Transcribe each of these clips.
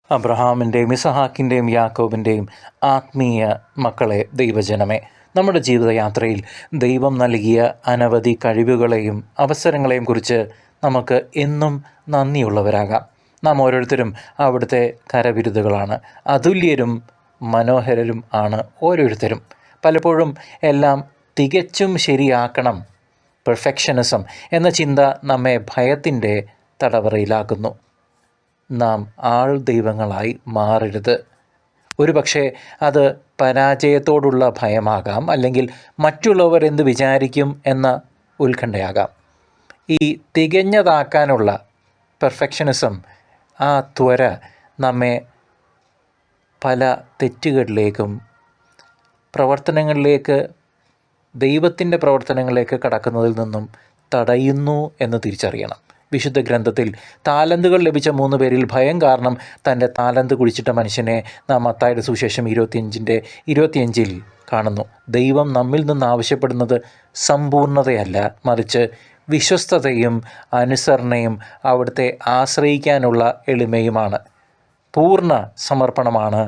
അബ്രഹാമിൻ്റെയും ഇസഹാക്കിൻ്റെയും യാക്കോബിൻ്റെയും ആത്മീയ മക്കളെ, ദൈവജനമേ, നമ്മുടെ ജീവിതയാത്രയിൽ ദൈവം നൽകിയ അനവധി കഴിവുകളെയും അവസരങ്ങളെയും കുറിച്ച് നമുക്ക് എന്നും നന്ദിയുള്ളവരാകാം. നാം ഓരോരുത്തരും അവിടുത്തെ കരവിരുതുകളാണ്. അതുല്യരും മനോഹരരും ആണ് ഓരോരുത്തരും. പലപ്പോഴും എല്ലാം തികച്ചും ശരിയാക്കണം, പെർഫെക്ഷനിസം എന്ന ചിന്ത നമ്മെ ഭയത്തിൻ്റെ തടവറയിലാക്കുന്നു. നാം ആൾ ദൈവങ്ങളായി മാറരുത്. ഒരുപക്ഷെ അത് പരാജയത്തോടുള്ള ഭയമാകാം, അല്ലെങ്കിൽ മറ്റുള്ളവർ എന്ത് വിചാരിക്കും എന്ന ഉത്കണ്ഠയാകാം. ഈ തികഞ്ഞതാക്കാനുള്ള പെർഫെക്ഷനിസം, ആ ത്വര നമ്മെ പല തെറ്റുകളിലേക്കും ദൈവത്തിൻ്റെ പ്രവർത്തനങ്ങളിലേക്ക് കടക്കുന്നതിൽ നിന്നും തടയുന്നു എന്ന് തിരിച്ചറിയണം. വിശുദ്ധ ഗ്രന്ഥത്തിൽ താലന്തുകൾ ലഭിച്ച 3 പേരിൽ ഭയം കാരണം തൻ്റെ താലന്ത് കുഴിച്ചിട്ട മനുഷ്യനെ നാം മത്തായിയുടെ സുവിശേഷം 25 കാണുന്നു. ദൈവം നമ്മിൽ നിന്ന് ആവശ്യപ്പെടുന്നത് സമ്പൂർണ്ണതയല്ല, മറിച്ച് വിശ്വസ്തതയും അനുസരണയും അവിടുത്തെ ആശ്രയിക്കാനുള്ള എളിമയുമാണ്. പൂർണ്ണ സമർപ്പണമാണ്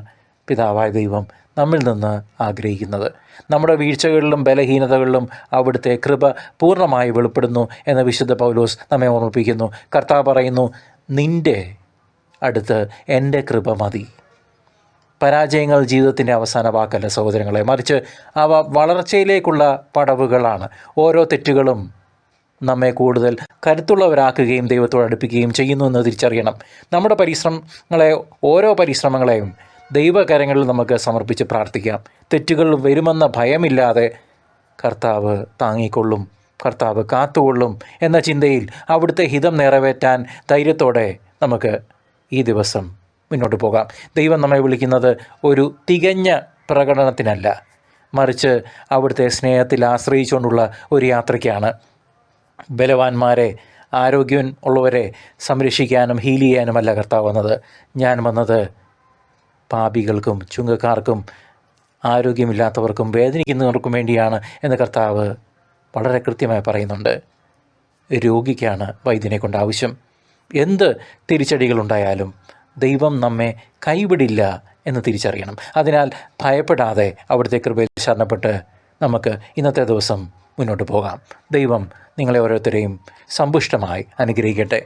പിതാവായ ദൈവം നമ്മിൽ നിന്ന് ആഗ്രഹിക്കുന്നത്. നമ്മുടെ വീഴ്ചകളിലും ബലഹീനതകളിലും അവിടുത്തെ കൃപ പൂർണ്ണമായി വെളിപ്പെടുന്നു എന്ന് വിശുദ്ധ പൗലോസ് നമ്മെ ഓർമ്മിപ്പിക്കുന്നു. കർത്താവ് പറയുന്നു, നിൻ്റെ അടുത്ത് എൻ്റെ കൃപ മതി. പരാജയങ്ങൾ ജീവിതത്തിൻ്റെ അവസാന വാക്കല്ല സഹോദരങ്ങളെ, മറിച്ച് അവ വളർച്ചയിലേക്കുള്ള പടവുകളാണ്. ഓരോ തെറ്റുകളും നമ്മെ കൂടുതൽ കരുത്തുള്ളവരാക്കുകയും ദൈവത്തോട് അടുപ്പിക്കുകയും ചെയ്യുന്നു എന്ന് തിരിച്ചറിയണം. നമ്മുടെ ഓരോ പരിശ്രമങ്ങളെയും ദൈവകരങ്ങളിൽ നമുക്ക് സമർപ്പിച്ച് പ്രാർത്ഥിക്കാം. തെറ്റുകൾ വരുമെന്ന ഭയമില്ലാതെ കർത്താവ് താങ്ങിക്കൊള്ളും, കർത്താവ് കാത്തുകൊള്ളും എന്ന ചിന്തയിൽ അവിടുത്തെ ഹിതം നിറവേറ്റാൻ ധൈര്യത്തോടെ നമുക്ക് ഈ ദിവസം മുന്നോട്ട് പോകാം. ദൈവം നമ്മെ വിളിക്കുന്നത് ഒരു തികഞ്ഞ പ്രകടനത്തിനല്ല, മറിച്ച് അവിടുത്തെ സ്നേഹത്തിൽ ആശ്രയിച്ചുകൊണ്ടുള്ള ഒരു യാത്രയ്ക്കാണ്. ബലവാന്മാരെ, ആരോഗ്യം ഉള്ളവരെ സംരക്ഷിക്കാനും ഹീൽ ചെയ്യാനുമല്ല കർത്താവ് വന്നത്. ഞാൻ വന്നത് പാപികൾക്കും ചുങ്കക്കാർക്കും ആരോഗ്യമില്ലാത്തവർക്കും വേദനിക്കുന്നവർക്കും വേണ്ടിയാണ് എന്ന് കർത്താവ് വളരെ കൃത്യമായി പറയുന്നുണ്ട്. രോഗിക്കാണ് വൈദ്യനെ കൊണ്ട് ആവശ്യം. എന്ത് തിരിച്ചടികളുണ്ടായാലും ദൈവം നമ്മെ കൈവിടില്ല എന്ന് തിരിച്ചറിയണം. അതിനാൽ ഭയപ്പെടാതെ അവിടുത്തെ കൃപയിൽ ശരണപ്പെട്ട് നമുക്ക് ഇന്നത്തെ ദിവസം മുന്നോട്ട് പോകാം. ദൈവം നിങ്ങളെ ഓരോരുത്തരെയും സമ്പുഷ്ടമായി അനുഗ്രഹിക്കട്ടെ.